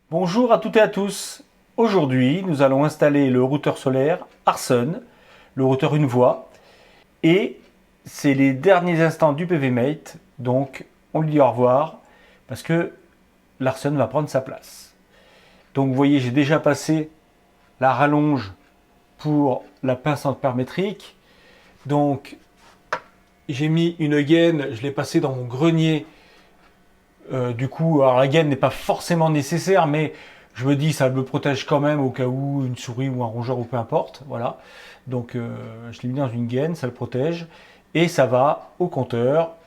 Bonjour à toutes et à tous. Aujourd'hui, nous allons installer le routeur solaire Arson, le routeur une voie. Et c'est les derniers instants du PVMate, donc on lui dit au revoir parce que l'Arson va prendre sa place. Donc vous voyez, j'ai déjà passé la rallonge pour la pince ampère-métrique. Donc j'ai mis une gaine, je l'ai passée dans mon grenier. Du coup, alors la gaine n'est pas forcément nécessaire, mais je me dis ça me protège quand même au cas où une souris ou un rongeur ou peu importe. Voilà. Donc je l'ai mis dans une gaine, ça le protège. Et ça va au compteur.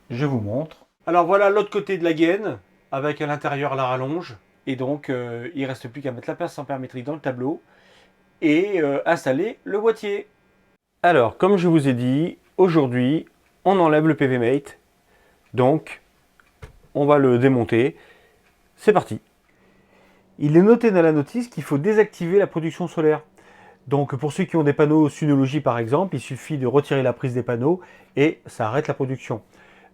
Je vous montre. Alors voilà l'autre côté de la gaine, avec à l'intérieur la rallonge. Et donc il ne reste plus qu'à mettre la pince ampère-métrique dans le tableau et installer le boîtier. Alors, comme je vous ai dit, aujourd'hui, on enlève le PVMate. Donc, on va le démonter. C'est parti. Il est noté dans la notice qu'il faut désactiver la production solaire. Donc pour ceux qui ont des panneaux Synology par exemple, il suffit de retirer la prise des panneaux et ça arrête la production.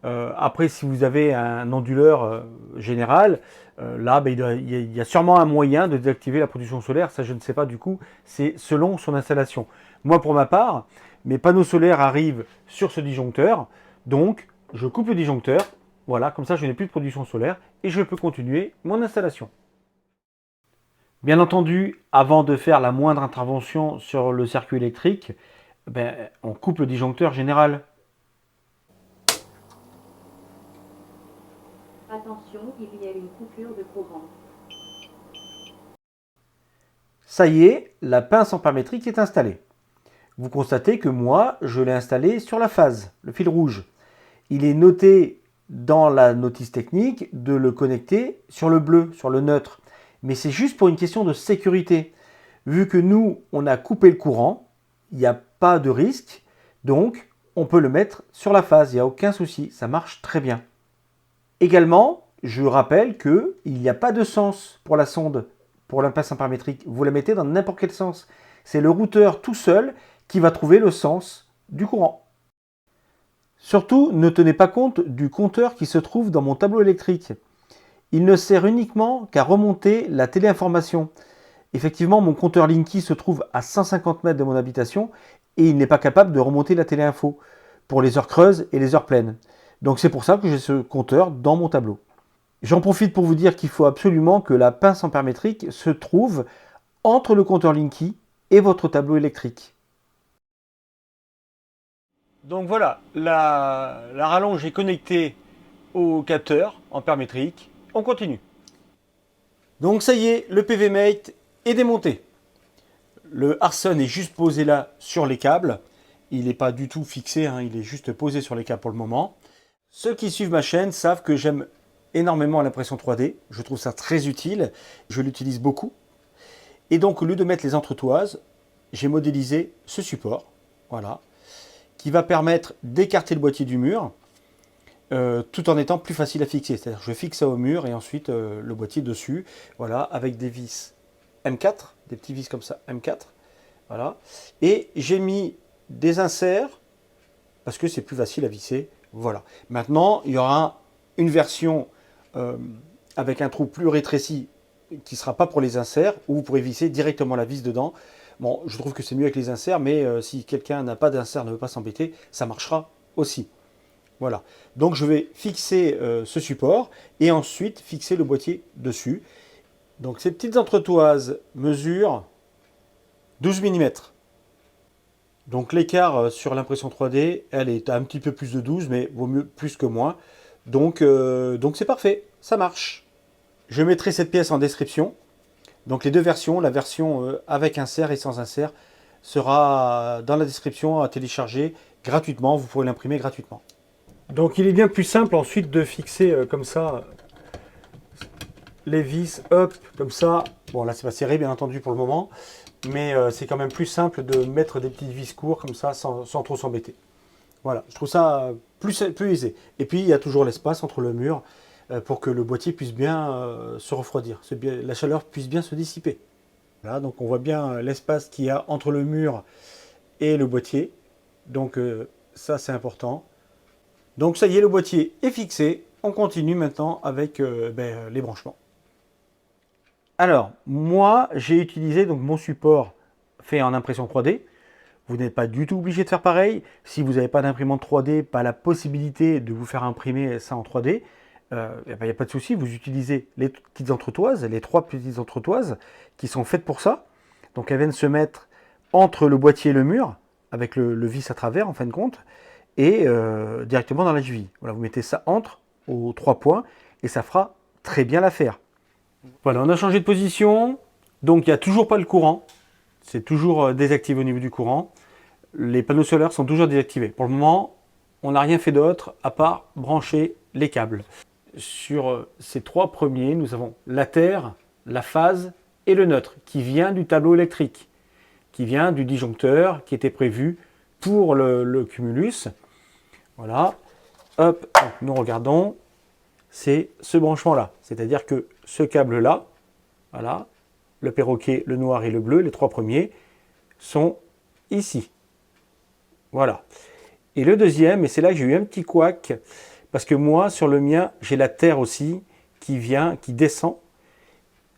Après, si vous avez un onduleur général, là, ben, il y a sûrement un moyen de désactiver la production solaire. Ça, je ne sais pas du coup. C'est selon son installation. Moi, pour ma part, mes panneaux solaires arrivent sur ce disjoncteur. Donc, je coupe le disjoncteur. Voilà, comme ça, je n'ai plus de production solaire et je peux continuer mon installation. Bien entendu, avant de faire la moindre intervention sur le circuit électrique, on coupe le disjoncteur général. Attention, il y a une coupure de courant. Ça y est, la pince ampère-métrique est installée. Vous constatez que moi, je l'ai installée sur la phase, le fil rouge. Il est noté dans la notice technique de le connecter sur le bleu, sur le neutre. Mais c'est juste pour une question de sécurité. Vu que nous, on a coupé le courant, il n'y a pas de risque, donc on peut le mettre sur la phase, il n'y a aucun souci, ça marche très bien. Également, je rappelle qu'il n'y a pas de sens pour la sonde, pour l'impasse paramétrique. Vous la mettez dans n'importe quel sens. C'est le routeur tout seul qui va trouver le sens du courant. Surtout, ne tenez pas compte du compteur qui se trouve dans mon tableau électrique. Il ne sert uniquement qu'à remonter la téléinformation. Effectivement, mon compteur Linky se trouve à 150 mètres de mon habitation et il n'est pas capable de remonter la téléinfo pour les heures creuses et les heures pleines. Donc c'est pour ça que j'ai ce compteur dans mon tableau. J'en profite pour vous dire qu'il faut absolument que la pince ampère-métrique se trouve entre le compteur Linky et votre tableau électrique. Donc voilà, la rallonge est connectée au capteur ampère-métrique. On continue. Donc ça y est, le PVMate est démonté. Le Arson est juste posé là sur les câbles. Il n'est pas du tout fixé, hein, il est juste posé sur les câbles pour le moment. Ceux qui suivent ma chaîne savent que j'aime énormément l'impression 3D. Je trouve ça très utile. Je l'utilise beaucoup. Et donc, au lieu de mettre les entretoises, j'ai modélisé ce support, voilà, qui va permettre d'écarter le boîtier du mur, tout en étant plus facile à fixer. C'est-à-dire que je fixe ça au mur et ensuite le boîtier dessus, voilà, avec des vis M4, des petits vis comme ça, M4, voilà. Et j'ai mis des inserts parce que c'est plus facile à visser, voilà. Maintenant, il y aura une version avec un trou plus rétréci qui ne sera pas pour les inserts, où vous pourrez visser directement la vis dedans. Bon, je trouve que c'est mieux avec les inserts, mais si quelqu'un n'a pas d'insert, ne veut pas s'embêter, ça marchera aussi. Voilà. Donc je vais fixer ce support et ensuite fixer le boîtier dessus. Donc ces petites entretoises mesurent 12 mm. Donc l'écart sur l'impression 3D, elle est à un petit peu plus de 12, mais vaut mieux plus que moins. Donc c'est parfait, ça marche. Je mettrai cette pièce en description. Donc les deux versions, la version avec insert et sans insert, sera dans la description à télécharger gratuitement. Vous pourrez l'imprimer gratuitement. Donc il est bien plus simple ensuite de fixer comme ça les vis, hop, comme ça. Bon là c'est pas serré bien entendu pour le moment, mais c'est quand même plus simple de mettre des petites vis courtes comme ça sans trop s'embêter. Voilà, je trouve ça plus aisé. Et puis il y a toujours l'espace entre le mur pour que le boîtier puisse bien se refroidir, la chaleur puisse bien se dissiper. Voilà, donc on voit bien l'espace qu'il y a entre le mur et le boîtier. Donc ça c'est important. Donc ça y est, le boîtier est fixé. On continue maintenant avec les branchements. Alors, moi, j'ai utilisé donc mon support fait en impression 3D. Vous n'êtes pas du tout obligé de faire pareil. Si vous n'avez pas d'imprimante 3D, pas la possibilité de vous faire imprimer ça en 3D, il n'y a pas de souci. Vous utilisez les petites entretoises, les 3 petites entretoises qui sont faites pour ça. Donc elles viennent se mettre entre le boîtier et le mur, avec le vis à travers en fin de compte, et directement dans la cheville. Voilà, vous mettez ça entre aux 3 points et ça fera très bien l'affaire. Voilà, on a changé de position, donc il n'y a toujours pas le courant. C'est toujours désactivé au niveau du courant. Les panneaux solaires sont toujours désactivés. Pour le moment, on n'a rien fait d'autre à part brancher les câbles. Sur ces 3 premiers, nous avons la terre, la phase et le neutre qui vient du tableau électrique, qui vient du disjoncteur qui était prévu pour le cumulus. Voilà. Hop, donc nous regardons, c'est ce branchement-là. C'est-à-dire que ce câble-là, voilà, le perroquet, le noir et le bleu, les 3 premiers, sont ici. Voilà. Et le deuxième, et c'est là que j'ai eu un petit couac, parce que moi, sur le mien, j'ai la terre aussi qui vient, qui descend,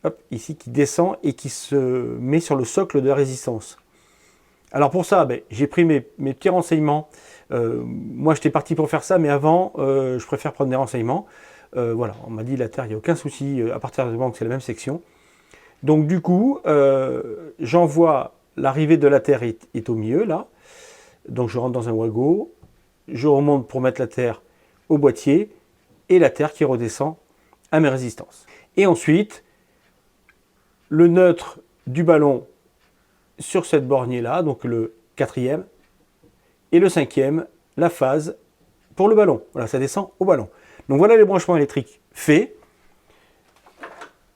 hop, ici, qui descend et qui se met sur le socle de la résistance. Alors pour ça, j'ai pris mes petits renseignements. Moi, j'étais parti pour faire ça, mais avant, je préfère prendre des renseignements. Voilà, on m'a dit la terre, il n'y a aucun souci, à partir du moment que c'est la même section. Donc du coup, j'envoie, l'arrivée de la terre est au milieu, là. Donc je rentre dans un wago, je remonte pour mettre la terre au boîtier, et la terre qui redescend à mes résistances. Et ensuite, le neutre du ballon sur cette bornier-là, donc le 4e, et le 5e, la phase pour le ballon. Voilà, ça descend au ballon. Donc voilà les branchements électriques faits.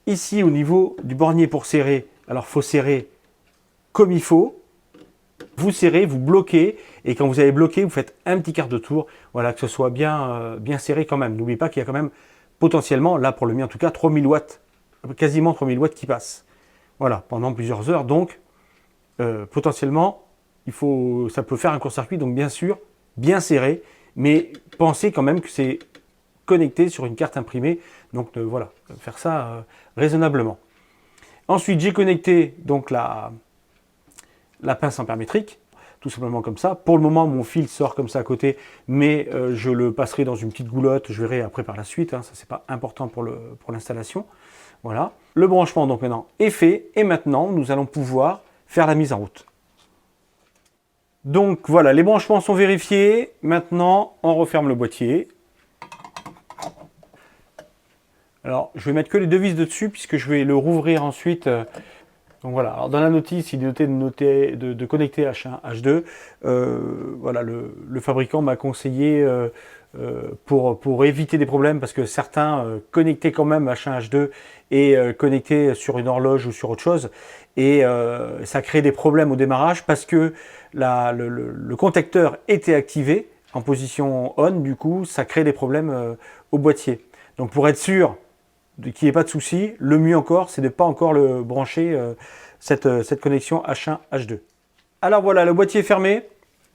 Ici, au niveau du bornier pour serrer, alors il faut serrer comme il faut. Vous serrez, vous bloquez, et quand vous avez bloqué, vous faites un petit quart de tour, voilà, que ce soit bien, bien serré quand même. N'oubliez pas qu'il y a quand même potentiellement, là pour le mien en tout cas, 3000 watts, quasiment 3000 watts qui passent. Voilà, pendant plusieurs heures, donc potentiellement, ça peut faire un court-circuit, donc bien sûr, bien serré, mais pensez quand même que c'est connecté sur une carte imprimée, donc voilà, faire ça raisonnablement. Ensuite, j'ai connecté donc la pince ampère-métrique, tout simplement comme ça. Pour le moment, mon fil sort comme ça à côté, mais je le passerai dans une petite goulotte, je verrai après par la suite, hein, ça c'est pas important pour l'installation. Voilà. Le branchement donc maintenant est fait, et maintenant nous allons pouvoir faire la mise en route. Donc voilà, les branchements sont vérifiés, maintenant on referme le boîtier. Alors je vais mettre que les 2 vis de dessus, puisque je vais le rouvrir ensuite. Donc voilà, alors dans la notice, il est noté de connecter H1, H2. Voilà, le fabricant m'a conseillé pour éviter des problèmes, parce que certains connectaient quand même H1, H2 et connectaient sur une horloge ou sur autre chose. Et ça crée des problèmes au démarrage, parce que le contacteur était activé en position on, du coup, ça crée des problèmes au boîtier. Donc pour être sûr qu'il n'y ait pas de souci, le mieux encore, c'est de ne pas encore le brancher, cette connexion H1, H2. Alors voilà, le boîtier est fermé.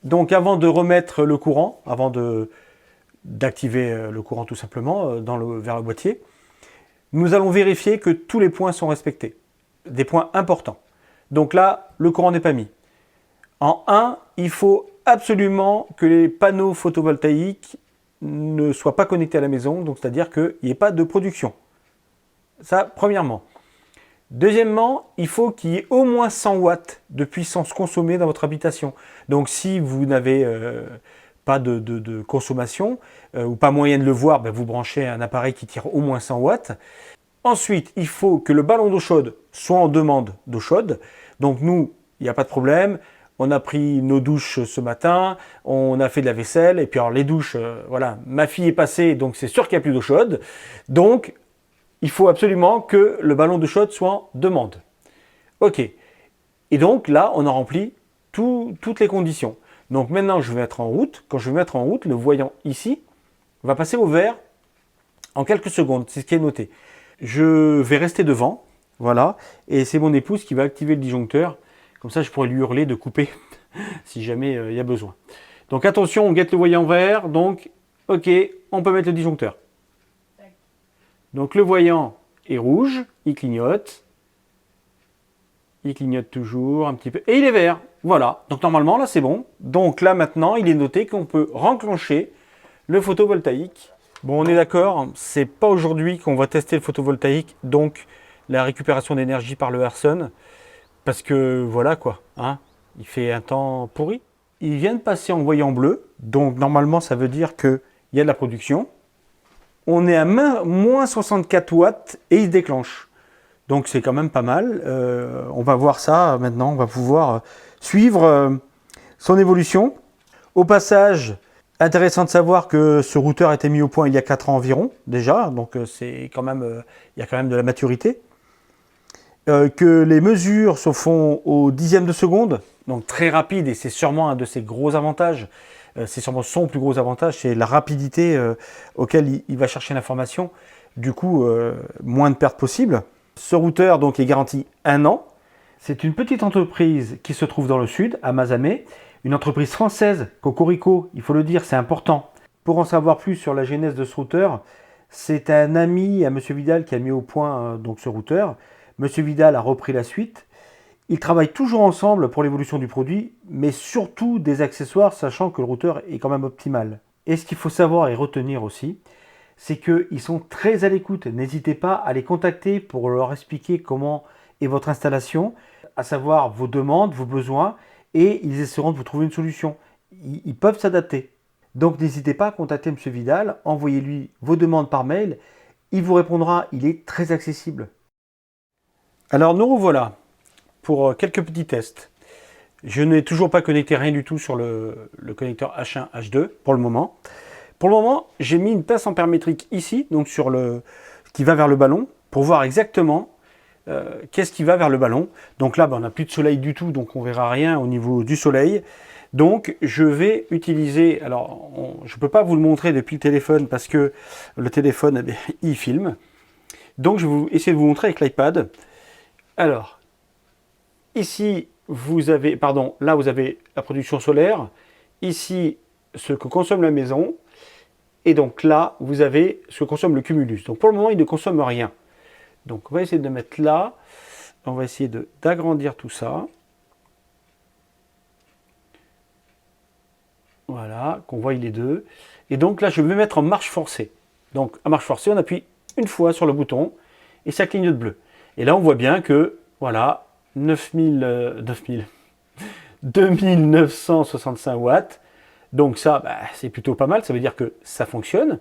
Donc avant de remettre le courant, avant d'activer le courant tout simplement vers le boîtier, nous allons vérifier que tous les points sont respectés. Des points importants. Donc là, le courant n'est pas mis. En 1, il faut absolument que les panneaux photovoltaïques ne soient pas connectés à la maison, donc c'est-à-dire qu'il n'y ait pas de production. Ça, premièrement. Deuxièmement, il faut qu'il y ait au moins 100 watts de puissance consommée dans votre habitation. Donc si vous n'avez pas de consommation, ou pas moyen de le voir, vous branchez un appareil qui tire au moins 100 watts. Ensuite, il faut que le ballon d'eau chaude soit en demande d'eau chaude. Donc nous, il n'y a pas de problème. On a pris nos douches ce matin, on a fait de la vaisselle, et puis alors les douches, voilà, ma fille est passée, donc c'est sûr qu'il n'y a plus d'eau chaude. Donc, il faut absolument que le ballon d'eau chaude soit en demande. Ok. Et donc là, on a rempli toutes les conditions. Donc maintenant, je vais mettre en route. Quand je vais mettre en route, le voyant ici va passer au vert en quelques secondes. C'est ce qui est noté. Je vais rester devant. Voilà. Et c'est mon épouse qui va activer le disjoncteur. Comme ça, je pourrais lui hurler de couper si jamais il y a besoin. Donc attention, on guette le voyant vert. Donc, ok, on peut mettre le disjoncteur. Donc le voyant est rouge, il clignote. Il clignote toujours un petit peu. Et il est vert. Voilà. Donc normalement, là, c'est bon. Donc là, maintenant, il est noté qu'on peut renclencher le photovoltaïque. Bon, on est d'accord, c'est pas aujourd'hui qu'on va tester le photovoltaïque, donc la récupération d'énergie par le Airsun, parce que voilà quoi, hein, il fait un temps pourri. Il vient de passer en voyant bleu, donc normalement ça veut dire qu'il y a de la production. On est à moins 64 watts et il se déclenche. Donc c'est quand même pas mal. On va voir ça maintenant, on va pouvoir suivre son évolution. Au passage, intéressant de savoir que ce routeur a été mis au point il y a 4 ans environ, déjà, donc c'est quand même, il y a quand même de la maturité. Que les mesures se font au dixième de seconde, donc très rapide, et c'est sûrement un de ses gros avantages. C'est sûrement son plus gros avantage, c'est la rapidité auquel il va chercher l'information. Du coup, moins de pertes possibles. Ce routeur donc est garanti 1 an. C'est une petite entreprise qui se trouve dans le sud, à Mazamet. Une entreprise française, Cocorico, il faut le dire, c'est important. Pour en savoir plus sur la genèse de ce routeur, c'est un ami à M. Vidal qui a mis au point donc ce routeur. M. Vidal a repris la suite. Ils travaillent toujours ensemble pour l'évolution du produit, mais surtout des accessoires, sachant que le routeur est quand même optimal. Et ce qu'il faut savoir et retenir aussi, c'est qu'ils sont très à l'écoute. N'hésitez pas à les contacter pour leur expliquer comment est votre installation, à savoir vos demandes, vos besoins, et ils essaieront de vous trouver une solution. Ils peuvent s'adapter. Donc n'hésitez pas à contacter M. Vidal, envoyez-lui vos demandes par mail, il vous répondra, il est très accessible. Alors nous revoilà pour quelques petits tests. Je n'ai toujours pas connecté rien du tout sur le connecteur H1, H2 pour le moment. Pour le moment, j'ai mis une pince ampère-métrique ici, donc sur qui va vers le ballon, pour voir exactement qu'est-ce qui va vers le ballon. Donc là, on n'a plus de soleil du tout, donc on verra rien au niveau du soleil. Donc je vais utiliser, alors je ne peux pas vous le montrer depuis le téléphone parce que le téléphone, il filme. Donc je vais essayer de vous montrer avec l'iPad. Alors, ici, là vous avez la production solaire. Ici, ce que consomme la maison. Et donc là, vous avez ce que consomme le cumulus. Donc pour le moment, il ne consomme rien. Donc on va essayer de mettre là. On va essayer d'agrandir tout ça. Voilà, qu'on voit les deux. Et donc là, je vais mettre en marche forcée. Donc en marche forcée, on appuie une fois sur le bouton et ça clignote bleu. Et là, on voit bien que, voilà, 2965 watts. Donc ça, c'est plutôt pas mal, ça veut dire que ça fonctionne.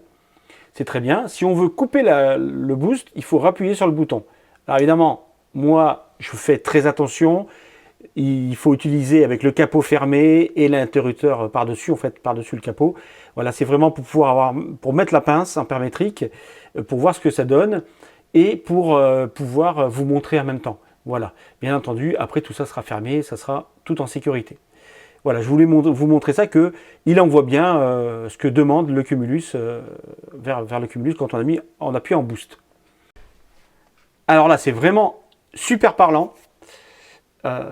C'est très bien. Si on veut couper le boost, il faut appuyer sur le bouton. Alors évidemment, moi, je fais très attention. Il faut utiliser avec le capot fermé et l'interrupteur par-dessus, en fait, par-dessus le capot. Voilà, c'est vraiment pour mettre la pince ampère-métrique, pour voir ce que ça donne et pour pouvoir vous montrer en même temps. Voilà, bien entendu, après tout ça sera fermé, ça sera tout en sécurité. Voilà, je voulais vous montrer ça, qu'il envoie bien ce que demande le cumulus vers le cumulus quand on appuie en boost. Alors là, c'est vraiment super parlant.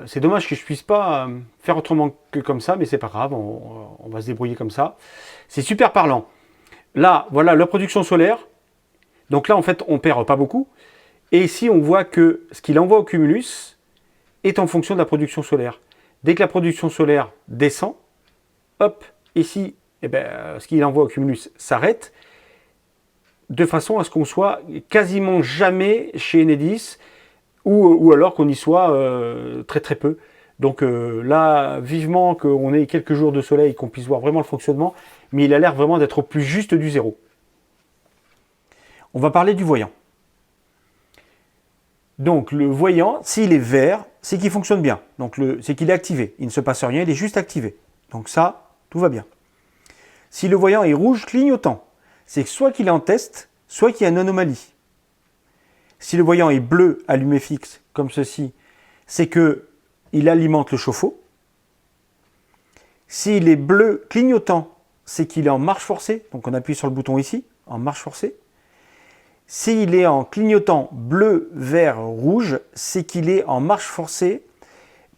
C'est dommage que je ne puisse pas faire autrement que comme ça, mais c'est pas grave, on va se débrouiller comme ça. C'est super parlant. Là, voilà la production solaire. Donc là, en fait, on perd pas beaucoup. Et ici, on voit que ce qu'il envoie au cumulus est en fonction de la production solaire. Dès que la production solaire descend, hop, ici, ce qu'il envoie au cumulus s'arrête, de façon à ce qu'on soit quasiment jamais chez Enedis, ou alors qu'on y soit très très peu. Donc là, vivement qu'on ait quelques jours de soleil, qu'on puisse voir vraiment le fonctionnement, mais il a l'air vraiment d'être au plus juste du zéro. On va parler du voyant. Donc le voyant, s'il est vert, c'est qu'il fonctionne bien. Donc c'est qu'il est activé. Il ne se passe rien, il est juste activé. Donc ça, tout va bien. Si le voyant est rouge clignotant, c'est soit qu'il est en test, soit qu'il y a une anomalie. Si le voyant est bleu allumé fixe, comme ceci, c'est qu'il alimente le chauffe-eau. S'il est bleu clignotant, c'est qu'il est en marche forcée. Donc on appuie sur le bouton ici, en marche forcée. S'il est en clignotant bleu, vert, rouge, c'est qu'il est en marche forcée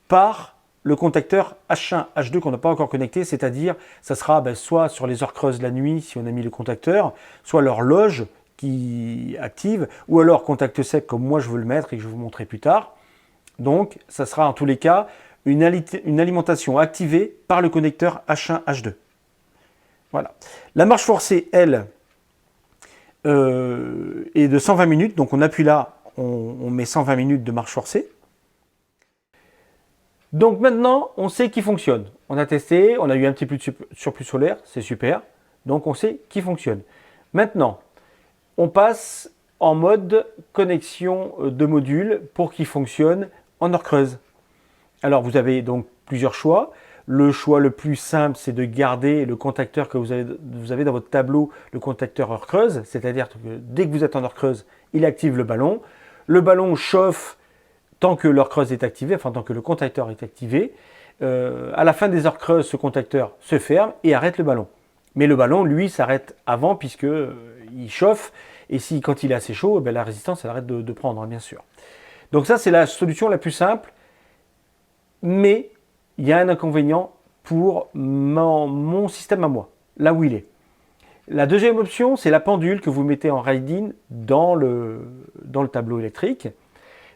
par le contacteur H1, H2 qu'on n'a pas encore connecté, c'est-à-dire ça sera soit sur les heures creuses la nuit si on a mis le contacteur, soit l'horloge qui active, ou alors contact sec comme moi je veux le mettre et que je vais vous montrer plus tard. Donc, ça sera en tous les cas une alimentation activée par le connecteur H1, H2. Voilà. La marche forcée, elle, est de 120 minutes. Donc, on appuie là, on met 120 minutes de marche forcée. Donc, maintenant, on sait qu'il fonctionne. On a testé, on a eu un petit peu de surplus solaire, c'est super. Donc, on sait qu'il fonctionne. Maintenant, on passe en mode connexion de module pour qu'il fonctionne en heure creuse. Alors, vous avez donc plusieurs choix. Le choix le plus simple, c'est de garder le contacteur que vous avez dans votre tableau, le contacteur heure creuse, c'est-à-dire que dès que vous êtes en heure creuse, il active le ballon. Le ballon chauffe tant que l'heure creuse est activée, enfin tant que le contacteur est activé. À la fin des heures creuses, ce contacteur se ferme et arrête le ballon. Mais le ballon, lui, s'arrête avant puisqu'il chauffe. Et si quand il est assez chaud, la résistance elle arrête de prendre, hein, bien sûr. Donc ça, c'est la solution la plus simple. Mais il y a un inconvénient pour mon système à moi, là où il est. La deuxième option, c'est la pendule que vous mettez en ride-in dans le tableau électrique.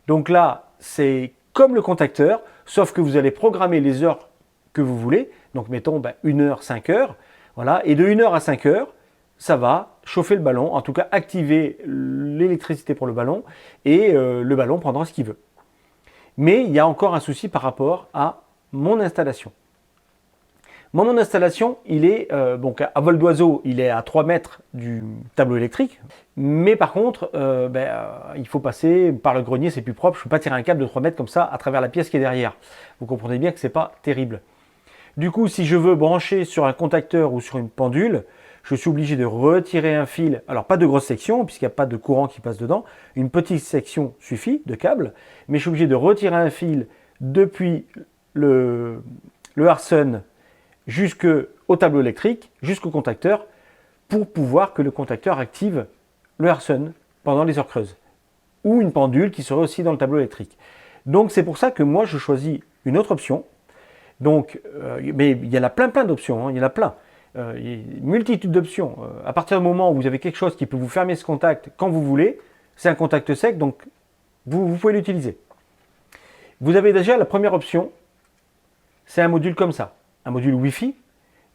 Donc là, c'est comme le contacteur, sauf que vous allez programmer les heures que vous voulez. Donc mettons 1 heure, 5 heures. Voilà. Et de 1 heure à 5 heures, ça va chauffer le ballon, en tout cas activer l'électricité pour le ballon, et le ballon prendra ce qu'il veut. Mais il y a encore un souci par rapport à mon installation. Mon installation, il est donc à vol d'oiseau, il est à 3 mètres du tableau électrique. Mais par contre, il faut passer par le grenier, c'est plus propre. Je ne peux pas tirer un câble de 3 mètres comme ça à travers la pièce qui est derrière. Vous comprenez bien que ce n'est pas terrible. Du coup, si je veux brancher sur un contacteur ou sur une pendule, je suis obligé de retirer un fil. Alors, pas de grosse section, puisqu'il n'y a pas de courant qui passe dedans. Une petite section suffit de câble. Mais je suis obligé de retirer un fil depuis le Harsun jusqu'au tableau électrique, jusqu'au contacteur, pour pouvoir que le contacteur active le Harsun pendant les heures creuses. Ou une pendule qui serait aussi dans le tableau électrique. Donc c'est pour ça que moi je choisis une autre option. Donc, mais il y en a plein d'options, hein, il y en a plein. Il y a une multitude d'options. À partir du moment où vous avez quelque chose qui peut vous fermer ce contact quand vous voulez, c'est un contact sec, donc vous pouvez l'utiliser. Vous avez déjà la première option, c'est un module comme ça, un module Wi-Fi.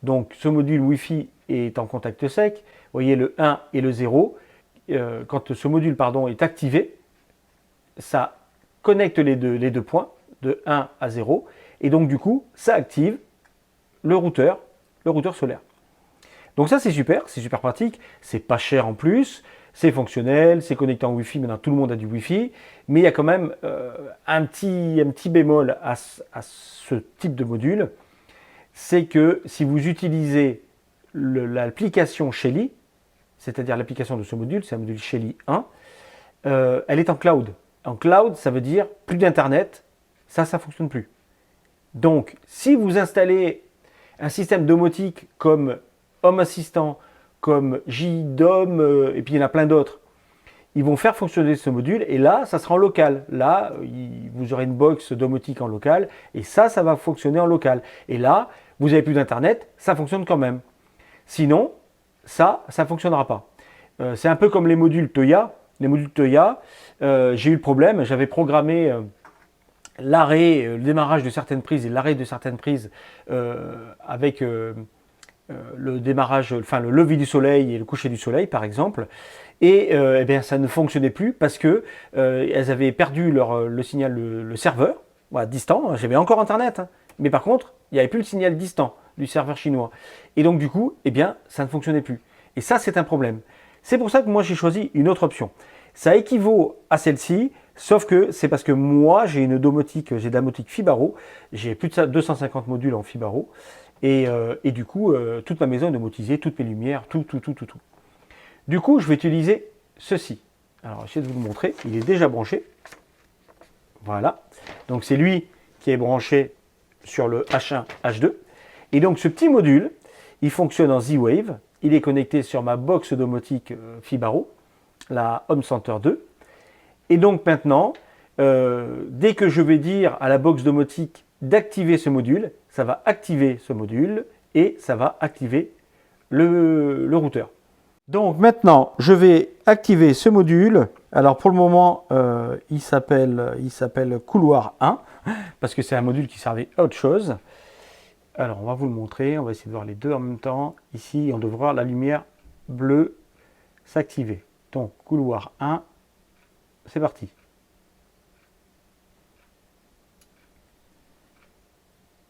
Donc ce module Wi-Fi est en contact sec. Vous voyez le 1 et le 0. Quand ce module est activé, ça connecte les deux points de 1 à 0. Et donc du coup, ça active le routeur solaire. Donc ça c'est super pratique, c'est pas cher en plus, c'est fonctionnel, c'est connecté en Wi-Fi, maintenant tout le monde a du Wi-Fi, mais il y a quand même un petit bémol à ce type de module, c'est que si vous utilisez l'application Shelly, c'est-à-dire l'application de ce module, c'est un module Shelly 1, elle est en cloud. En cloud, ça veut dire plus d'internet, ça ne fonctionne plus. Donc, si vous installez un système domotique comme Home Assistant, comme JDOM, et puis il y en a plein d'autres, ils vont faire fonctionner ce module, et là, ça sera en local. Là, vous aurez une box domotique en local, et ça va fonctionner en local. Et là, vous n'avez plus d'internet, ça fonctionne quand même. Sinon, ça ne fonctionnera pas. C'est un peu comme les modules Toya. Les modules Toya, j'ai eu le problème, j'avais programmé l'arrêt, le démarrage de certaines prises et l'arrêt de certaines prises avec le démarrage, enfin le lever du soleil et le coucher du soleil par exemple, et ça ne fonctionnait plus parce que elles avaient perdu le signal, le serveur, voilà, distant. J'avais encore internet, hein, mais par contre il n'y avait plus le signal distant du serveur chinois, et donc du coup ça ne fonctionnait plus, et ça c'est un problème. C'est pour ça que moi j'ai choisi une autre option. Ça équivaut à celle-ci, sauf que c'est parce que moi j'ai de la domotique Fibaro, j'ai plus de 250 modules en Fibaro, et du coup toute ma maison est domotisée, toutes mes lumières, tout. Du coup je vais utiliser ceci. Alors j'essaie de vous le montrer, il est déjà branché. Voilà, donc c'est lui qui est branché sur le H1, H2. Et donc ce petit module, il fonctionne en Z-Wave, il est connecté sur ma box domotique Fibaro, la Home Center 2. Et donc maintenant, dès que je vais dire à la box domotique d'activer ce module, ça va activer ce module et ça va activer le routeur. Donc maintenant, je vais activer ce module Alors pour le moment, il s'appelle couloir 1, parce que c'est un module qui servait à autre chose. Alors on va vous le montrer, on va essayer de voir les deux en même temps. Ici, on devrait voir la lumière bleue s'activer. Donc couloir 1, c'est parti.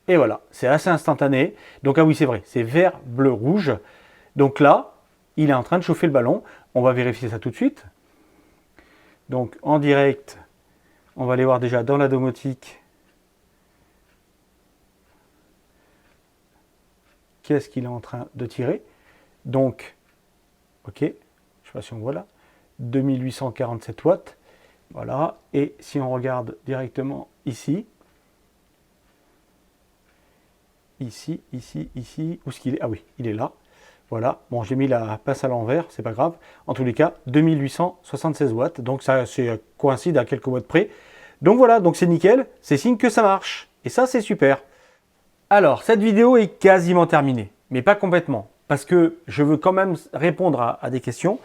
Et voilà, c'est assez instantané. Donc ah oui, c'est vrai, c'est vert, bleu, rouge. Donc là, il est en train de chauffer le ballon. On va vérifier ça tout de suite. Donc en direct, on va aller voir déjà dans la domotique. Qu'est-ce qu'il est en train de tirer? Donc, ok, je ne sais pas si on voit là, 2847 watts. Voilà, et si on regarde directement ici, ici, où est-ce qu'il est? Ah oui, il est là. Voilà, bon, j'ai mis la pince à l'envers, c'est pas grave. En tous les cas, 2876 watts, donc ça coïncide à quelques watts près. Donc voilà, donc c'est nickel, c'est signe que ça marche. Et ça, c'est super. Alors, cette vidéo est quasiment terminée, mais pas complètement, parce que je veux quand même répondre à des questions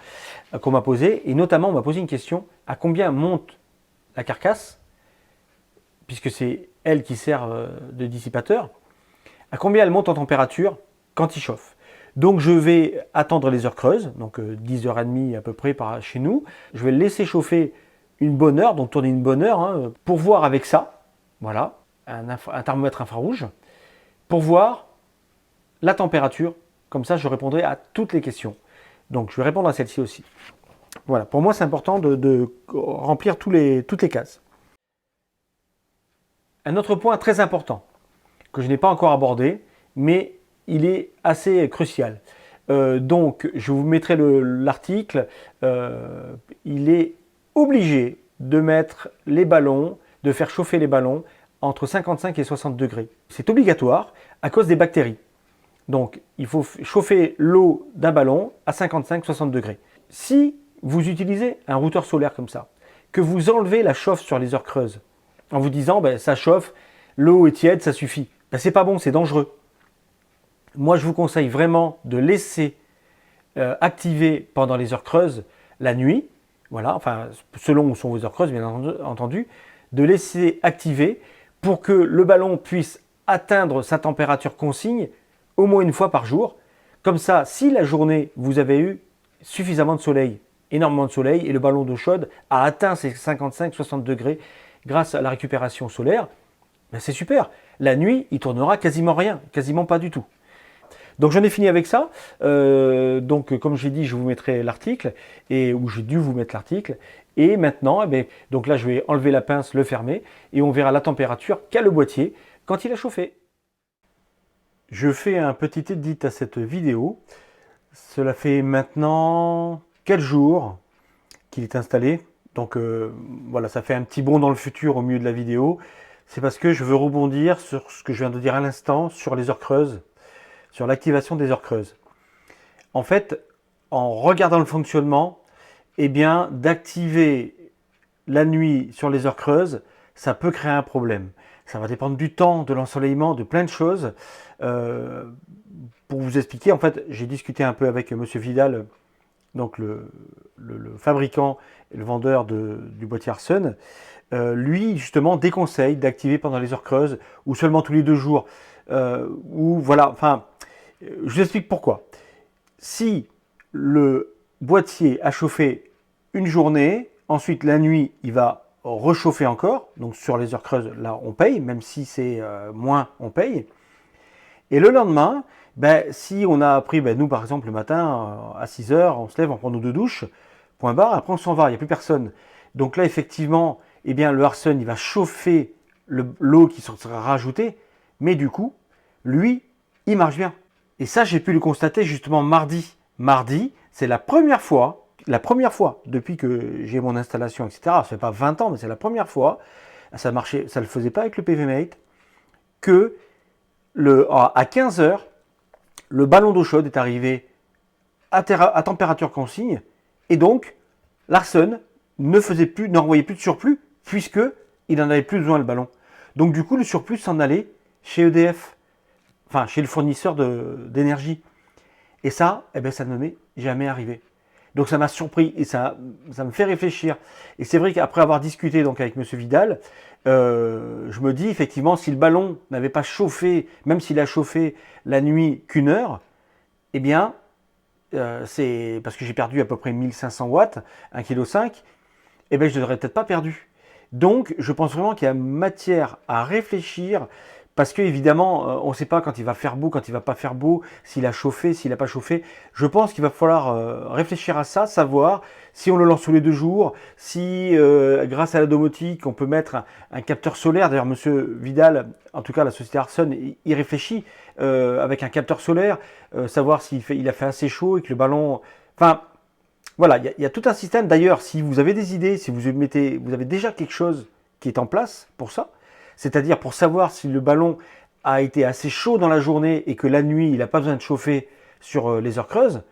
qu'on m'a posées, et notamment, on m'a posé une question, à combien monte la carcasse, puisque c'est elle qui sert de dissipateur, à combien elle monte en température quand il chauffe. Donc je vais attendre les heures creuses, donc 10h30 à peu près par chez nous. Je vais le laisser chauffer une bonne heure, donc tourner une bonne heure, hein, pour voir avec ça, voilà, un thermomètre infrarouge, pour voir la température. Comme ça, je répondrai à toutes les questions. Donc je vais répondre à celle-ci aussi. Voilà, pour moi c'est important de remplir toutes les cases. Un autre point très important, que je n'ai pas encore abordé, mais il est assez crucial. Donc, je vous mettrai l'article. Il est obligé de mettre les ballons, de faire chauffer les ballons entre 55 et 60 degrés. C'est obligatoire à cause des bactéries. Donc, il faut chauffer l'eau d'un ballon à 55-60 degrés. Si vous utilisez un routeur solaire comme ça, que vous enlevez la chauffe sur les heures creuses, en vous disant ben, ça chauffe, l'eau est tiède, ça suffit. Ben, c'est pas bon, c'est dangereux. Moi, je vous conseille vraiment de laisser activer pendant les heures creuses la nuit. Voilà, enfin, selon où sont vos heures creuses, bien entendu, de laisser activer pour que le ballon puisse atteindre sa température consigne au moins une fois par jour. Comme ça, si la journée, vous avez eu suffisamment de soleil, énormément de soleil, et le ballon d'eau chaude a atteint ses 55-60 degrés grâce à la récupération solaire, ben c'est super. La nuit, il tournera quasiment rien, quasiment pas du tout. Donc j'en ai fini avec ça. Donc comme j'ai dit, je vous mettrai l'article, ou j'ai dû vous mettre l'article. Et maintenant, eh bien, donc là je vais enlever la pince, le fermer, et on verra la température qu'a le boîtier quand il a chauffé. Je fais un petit edit à cette vidéo. Cela fait maintenant 4 jours qu'il est installé. Donc voilà, ça fait un petit bond dans le futur au milieu de la vidéo. C'est parce que je veux rebondir sur ce que je viens de dire à l'instant, sur les heures creuses, sur l'activation des heures creuses. En fait, en regardant le fonctionnement, eh bien, d'activer la nuit sur les heures creuses, ça peut créer un problème. Ça va dépendre du temps, de l'ensoleillement, de plein de choses. Pour vous expliquer, en fait, j'ai discuté un peu avec Monsieur Vidal, donc le fabricant et le vendeur du boîtier Arsen. Lui, justement, déconseille d'activer pendant les heures creuses ou seulement tous les 2 jours. Ou voilà, enfin, je vous explique pourquoi. Si le boîtier a chauffé une journée, ensuite la nuit, il va rechauffer encore. Donc sur les heures creuses, là, on paye, même si c'est moins, on paye. Et le lendemain, ben, si on a pris, ben, nous par exemple, le matin, à 6 heures, on se lève, on prend nos 2 douches, point barre, après on s'en va, il n'y a plus personne. Donc là, effectivement, eh bien, le Arsen, il va chauffer l'eau qui sera rajoutée, mais du coup, lui, il marche bien. Et ça, j'ai pu le constater justement mardi. Mardi, c'est la première fois depuis que j'ai mon installation, etc. Ça fait pas 20 ans, mais c'est la première fois, ça marchait, ça ne le faisait pas avec le PVMate, que à 15 heures, le ballon d'eau chaude est arrivé à température consigne, et donc l'Arsen n'envoyait plus de surplus, puisqu'il n'en avait plus besoin le ballon. Donc du coup, le surplus s'en allait chez EDF, enfin chez le fournisseur d'énergie. Et ça, eh ben, ça ne m'est jamais arrivé. Donc ça m'a surpris et ça me fait réfléchir. Et c'est vrai qu'après avoir discuté donc avec Monsieur Vidal, je me dis effectivement si le ballon n'avait pas chauffé, même s'il a chauffé la nuit qu'1 heure, eh bien c'est parce que j'ai perdu à peu près 1500 watts, 1,5 kg, eh bien je ne l'aurais peut-être pas perdu. Donc je pense vraiment qu'il y a matière à réfléchir parce que évidemment on ne sait pas quand il va faire beau, quand il va pas faire beau, s'il a chauffé, s'il n'a pas chauffé. Je pense qu'il va falloir réfléchir à ça, savoir si on le lance tous les 2 jours, si grâce à la domotique on peut mettre un capteur solaire. D'ailleurs Monsieur Vidal, en tout cas la société Arson, il réfléchit avec un capteur solaire, savoir il a fait assez chaud et que le ballon... Enfin, voilà, il y a tout un système. D'ailleurs, si vous avez des idées, si vous avez déjà quelque chose qui est en place pour ça, c'est-à-dire pour savoir si le ballon a été assez chaud dans la journée et que la nuit, il n'a pas besoin de chauffer sur les heures creuses,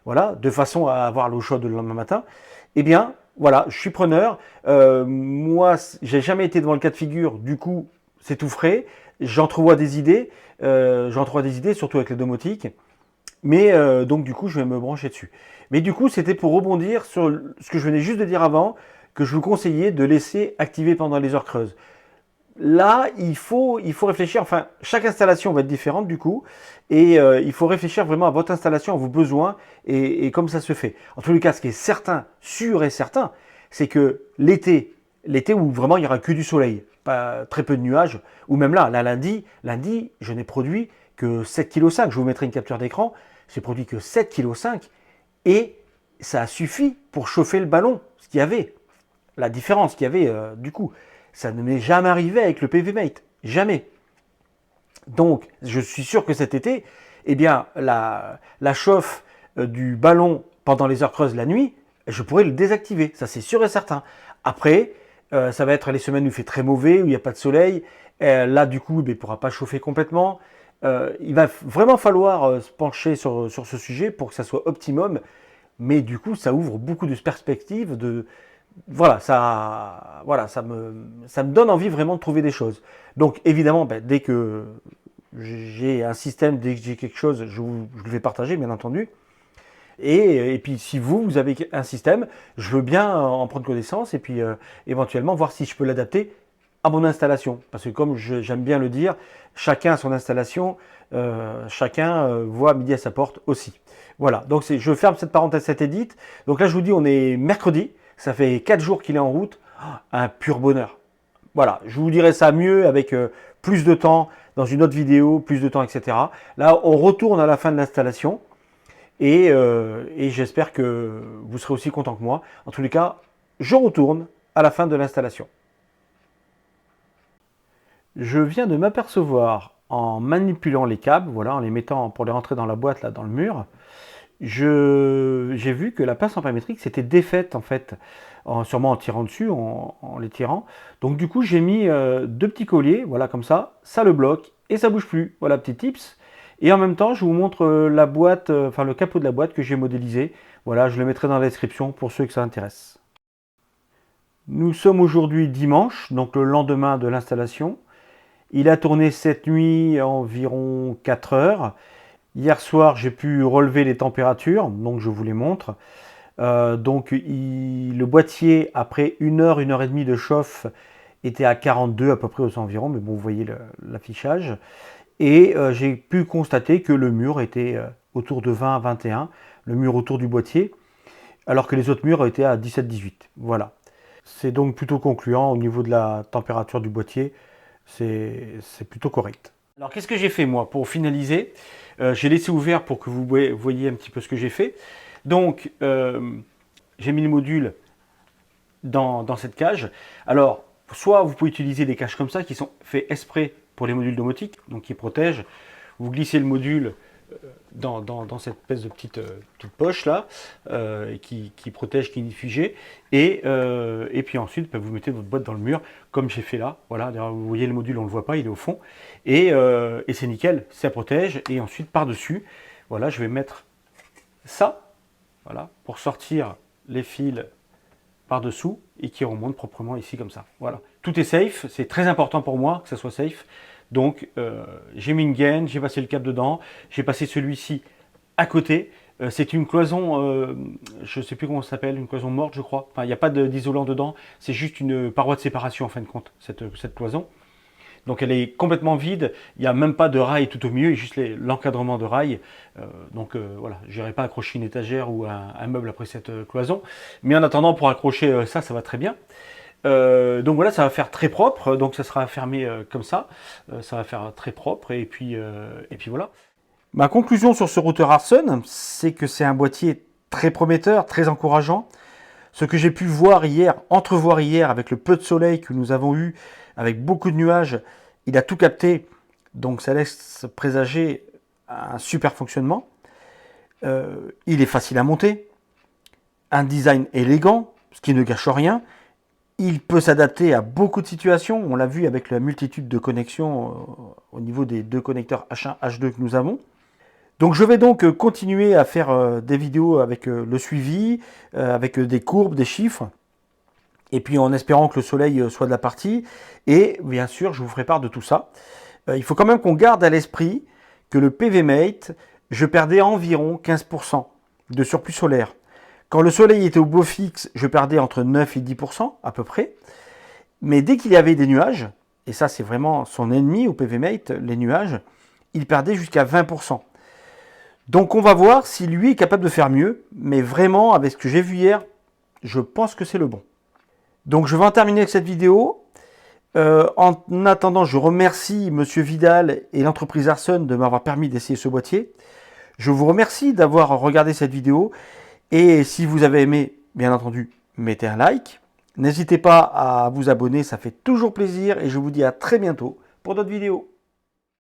voilà, de façon à avoir l'eau chaude le lendemain matin, eh bien, voilà, je suis preneur. Moi, j'ai jamais été devant le cas de figure, du coup, c'est tout frais. J'entrevois des idées, surtout avec les domotiques. Mais donc du coup, je vais me brancher dessus. Mais du coup, c'était pour rebondir sur ce que je venais juste de dire avant, que je vous conseillais de laisser activer pendant les heures creuses. Là, il faut réfléchir, enfin, chaque installation va être différente du coup, et il faut réfléchir vraiment à votre installation, à vos besoins, et comme ça se fait. En tous les cas, ce qui est certain, sûr et certain, c'est que l'été où vraiment il n'y aura que du soleil, pas très peu de nuages, ou même là lundi, je n'ai produit que 7,5 kg. Je vous mettrai une capture d'écran, j'ai produit que 7,5 kg, et ça a suffi pour chauffer le ballon, ce qu'il y avait. La différence qu'il y avait du coup. Ça ne m'est jamais arrivé avec le PVMate. Jamais. Donc, je suis sûr que cet été, eh bien, la chauffe du ballon pendant les heures creuses la nuit, je pourrais le désactiver. Ça, c'est sûr et certain. Après, ça va être les semaines où il fait très mauvais, où il n'y a pas de soleil. Là, du coup, il ne pourra pas chauffer complètement. Il va vraiment falloir se pencher sur ce sujet pour que ça soit optimum. Mais du coup, ça ouvre beaucoup de perspectives, voilà, ça me donne envie vraiment de trouver des choses. Donc évidemment, dès que j'ai un système, dès que j'ai quelque chose, je le vais partager, bien entendu. Et puis si vous avez un système, je veux bien en prendre connaissance et puis éventuellement voir si je peux l'adapter à mon installation. Parce que comme j'aime bien le dire, chacun a son installation, chacun voit midi à sa porte aussi. Voilà, donc je ferme cette parenthèse, cette édite. Donc là je vous dis, on est mercredi. Ça fait 4 jours qu'il est en route. Un pur bonheur. Voilà, je vous dirai ça mieux avec plus de temps dans une autre vidéo, plus de temps, etc. Là, on retourne à la fin de l'installation et j'espère que vous serez aussi content que moi. En tous les cas, je retourne à la fin de l'installation. Je viens de m'apercevoir en manipulant les câbles, voilà, en les mettant pour les rentrer dans la boîte, là, dans le mur. J'ai vu que la pince ampérimétrique s'était défaite en fait, sûrement en tirant dessus, en les tirant. Donc du coup j'ai mis 2 petits colliers, voilà comme ça le bloque et ça bouge plus. Voilà, petit tips. Et en même temps je vous montre la boîte, enfin le capot de la boîte que j'ai modélisé. Voilà, je le mettrai dans la description pour ceux que ça intéresse. Nous sommes aujourd'hui dimanche, donc le lendemain de l'installation. Il a tourné cette nuit environ 4 heures. Hier soir, j'ai pu relever les températures, donc je vous les montre. Le boîtier, après 1 heure, 1 heure et demie de chauffe, était à 42 à peu près aux environs, mais bon, vous voyez l'affichage. Et j'ai pu constater que le mur était autour de 20 à 21, le mur autour du boîtier, alors que les autres murs étaient à 17-18. Voilà. C'est donc plutôt concluant au niveau de la température du boîtier, c'est plutôt correct. Alors qu'est-ce que j'ai fait moi pour finaliser? J'ai laissé ouvert pour que vous voyez un petit peu ce que j'ai fait. Donc j'ai mis le module dans cette cage. Alors soit vous pouvez utiliser des cages comme ça qui sont faits exprès pour les modules domotiques, donc qui protègent. Vous glissez le module dans cette espèce de petite poche là, qui protège, qui est figée, et puis ensuite vous mettez votre boîte dans le mur, comme j'ai fait là. Voilà, vous voyez le module, on ne le voit pas, il est au fond, et c'est nickel, ça protège. Et ensuite par dessus, voilà, je vais mettre ça, voilà, pour sortir les fils par dessous et qui remontent proprement ici comme ça. Voilà, tout est safe, c'est très important pour moi que ça soit safe. Donc j'ai mis une gaine, j'ai passé le câble dedans, j'ai passé celui-ci à côté. C'est une cloison, je ne sais plus comment ça s'appelle, une cloison morte, je crois. Enfin, il n'y a pas d'isolant dedans, c'est juste une paroi de séparation en fin de compte, cette cloison. Donc elle est complètement vide, il n'y a même pas de rail tout au milieu, il y a juste l'encadrement de rail. Voilà, je n'irai pas accrocher une étagère ou un meuble après cette cloison. Mais en attendant, pour accrocher ça, ça va très bien. Donc voilà, ça va faire très propre, donc ça sera fermé comme ça. Ça va faire très propre et puis voilà. Ma conclusion sur ce routeur Harson, c'est que c'est un boîtier très prometteur, très encourageant. Ce que j'ai pu voir hier, entrevoir hier avec le peu de soleil que nous avons eu, avec beaucoup de nuages, il a tout capté, donc ça laisse présager un super fonctionnement. Il est facile à monter, un design élégant, ce qui ne gâche rien. Il peut s'adapter à beaucoup de situations, on l'a vu avec la multitude de connexions au niveau des deux connecteurs H1, H2 que nous avons. Donc je vais donc continuer à faire des vidéos avec le suivi, avec des courbes, des chiffres, et puis en espérant que le soleil soit de la partie, et bien sûr je vous ferai part de tout ça. Il faut quand même qu'on garde à l'esprit que le PVmate, je perdais environ 15% de surplus solaire. Quand le soleil était au beau fixe, je perdais entre 9 et 10% à peu près, mais dès qu'il y avait des nuages, et ça c'est vraiment son ennemi au PVmate, les nuages, il perdait jusqu'à 20%. Donc on va voir si lui est capable de faire mieux, mais vraiment avec ce que j'ai vu hier, je pense que c'est le bon. Donc je vais en terminer avec cette vidéo. En attendant, je remercie Monsieur Vidal et l'entreprise Harson de m'avoir permis d'essayer ce boîtier. Je vous remercie d'avoir regardé cette vidéo et si vous avez aimé, bien entendu, mettez un like. N'hésitez pas à vous abonner, ça fait toujours plaisir et je vous dis à très bientôt pour d'autres vidéos.